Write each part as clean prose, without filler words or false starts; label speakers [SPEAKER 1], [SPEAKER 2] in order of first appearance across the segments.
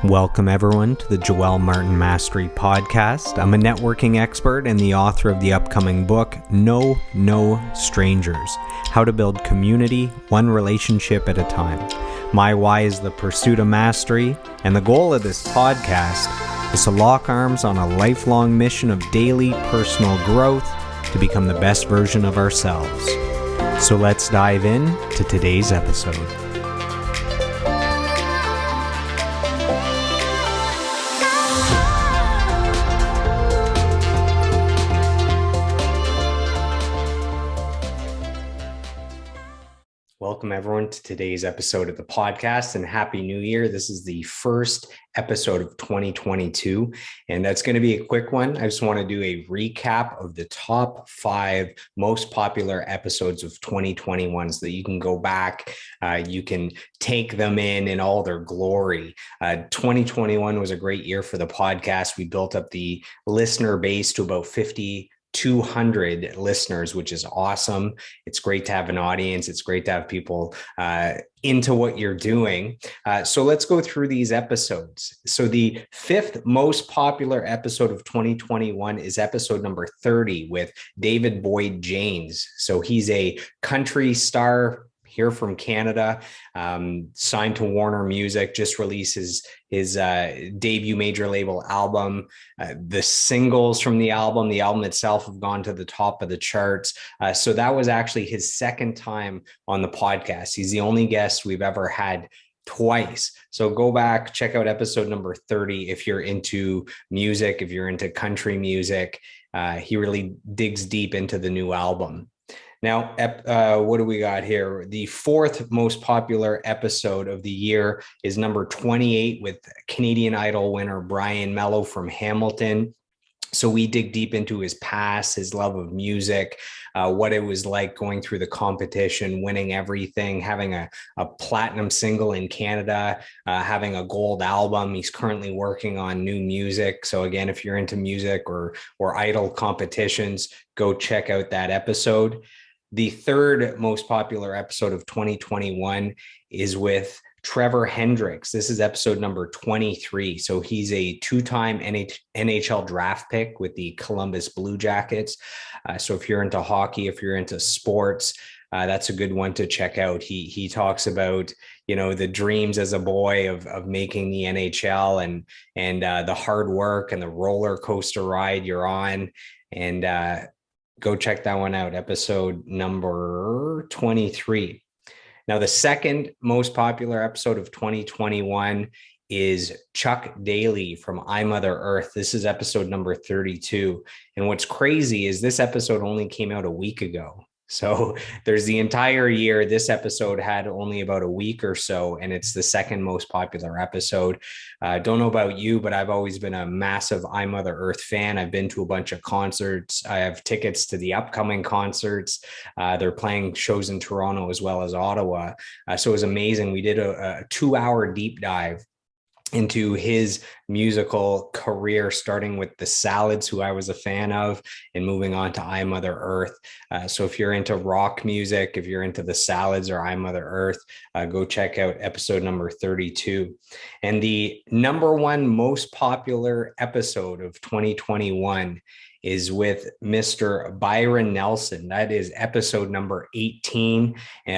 [SPEAKER 1] Welcome everyone to the Joel Martin Mastery Podcast. I'm a networking expert and the author of the upcoming book, No Strangers, How to Build Community, One Relationship at a Time. My why is the pursuit of mastery, and the goal of this podcast is to lock arms on a lifelong mission of daily personal growth to become the best version of ourselves. So let's dive in to today's episode. Welcome everyone to today's episode of the podcast, and Happy New Year. This is the first episode of 2022, and that's going to be a quick one. I just want to do a recap of the top 5 most popular episodes of 2021 so that you can go back, you can take them in all their glory. 2021 was a great year for the podcast. We built up the listener base to about 200 listeners, which is awesome. It's great to have an audience. It's great to have people into what you're doing. So let's go through these episodes. So the 5th most popular episode of 2021 is episode number 30 with David Boyd James. So he's a country star here from Canada, signed to Warner Music, just released his debut major label album. The singles from the album itself have gone to the top of the charts. So that was actually his second time on the podcast. He's the only guest we've ever had twice. So go back, check out episode number 30 if you're into music, if you're into country music. He really digs deep into the new album. Now, what do we got here? The 4th most popular episode of the year is number 28 with Canadian Idol winner Melo from Hamilton. So we dig deep into his past, his love of music, what it was like going through the competition, winning everything, having a platinum single in Canada, having a gold album. He's currently working on new music. So again, if you're into music or idol competitions, go check out that episode. The 3rd most popular episode of 2021 is with Trevor Hendrikx. This is episode number 23. So he's a 2-time NHL draft pick with the Columbus Blue Jackets. So if you're into hockey, if you're into sports, that's a good one to check out. He talks about, the dreams as a boy of making the NHL and the hard work and the roller coaster ride you're on. And go check that one out, episode number 23. Now, the 2nd most popular episode of 2021 is Chuck Dailey from I, Mother Earth. This is episode number 32. And what's crazy is this episode only came out a week ago. So there's the entire year. This episode had only about a week or so, and it's the 2nd most popular episode. Don't know about you, but I've always been a massive I, Mother Earth fan. I've been to a bunch of concerts. I have tickets to the upcoming concerts. They're playing shows in Toronto as well as Ottawa. So it was amazing. We did a 2-hour deep dive into his musical career, starting with the Salads, who I was a fan of, and moving on to I, Mother Earth. So if you're into rock music, if you're into the Salads or I, Mother Earth, go check out episode number 32. And the number 1 most popular episode of 2021 is with Mr. Byron Nelson. That is episode number 18.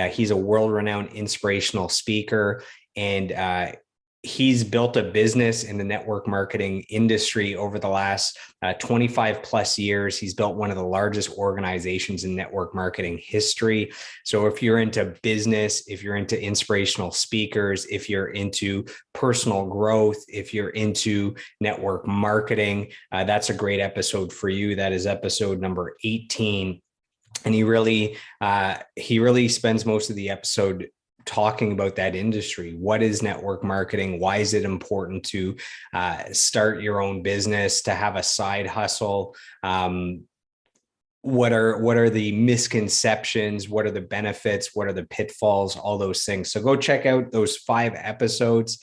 [SPEAKER 1] He's a world-renowned inspirational speaker, and he's built a business in the network marketing industry over the last 25 plus years. He's built one of the largest organizations in network marketing history. So if you're into business, if you're into inspirational speakers, if you're into personal growth, if you're into network marketing, that's a great episode for you. That is episode number 18. And he really spends most of the episode talking about that industry. What is network marketing? Why is it important to start your own business, to have a side hustle? What are the misconceptions? What are the benefits? What are the pitfalls? All those things. So go check out those 5 episodes.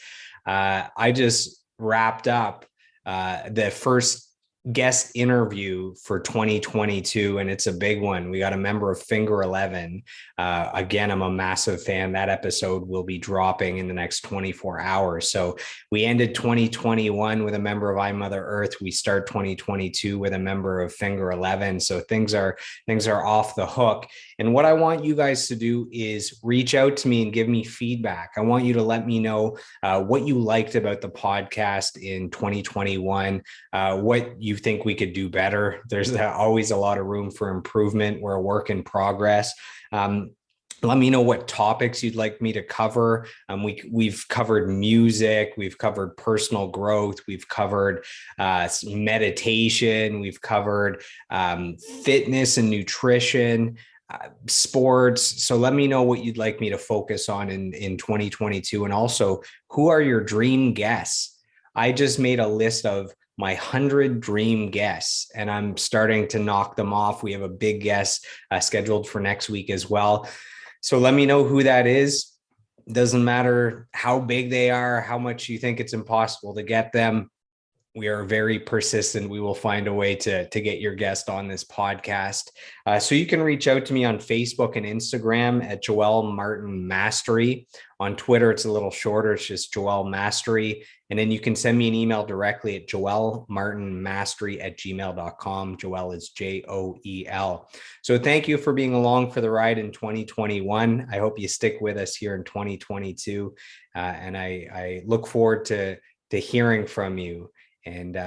[SPEAKER 1] I just wrapped up the first guest interview for 2022, and it's a big one. We got a member of Finger 11. Again, I'm a massive fan. That episode will be dropping in the next 24 hours. So we ended 2021 with a member of I Mother Earth. We start 2022 with a member of Finger 11. So things are off the hook. And what I want you guys to do is reach out to me and give me feedback. I want you to let me know what you liked about the podcast in 2021, what you think we could do better. There's always a lot of room for improvement. We're a work in progress. Let me know what topics you'd like me to cover. We've covered music, we've covered personal growth, we've covered meditation, we've covered fitness and nutrition, sports. So let me know what you'd like me to focus on in 2022. And also, who are your dream guests? I just made a list of my 100 dream guests, and I'm starting to knock them off. We have a big guest scheduled for next week as well. So let me know who that is. Doesn't matter how big they are, how much you think it's impossible to get them. We are very persistent. We will find a way to get your guest on this podcast. So you can reach out to me on Facebook and Instagram at Joel Martin Mastery. On Twitter, it's a little shorter. It's just Joel Mastery. And then you can send me an email directly at joelmartinmastery@gmail.com. Joel is Joel. So thank you for being along for the ride in 2021. I hope you stick with us here in 2022. And I look forward to hearing from you. And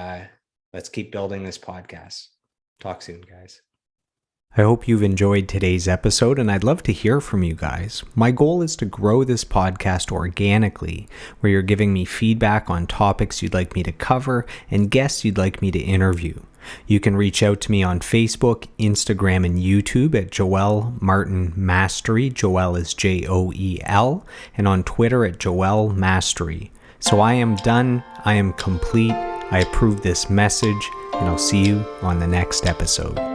[SPEAKER 1] let's keep building this podcast. Talk soon, guys. I hope you've enjoyed today's episode, and I'd love to hear from you guys. My goal is to grow this podcast organically, where you're giving me feedback on topics you'd like me to cover and guests you'd like me to interview. You can reach out to me on Facebook, Instagram, and YouTube at Joel Martin Mastery. Joel is Joel, and on Twitter at Joel Mastery. So I am done. I am complete. I approve this message, and I'll see you on the next episode.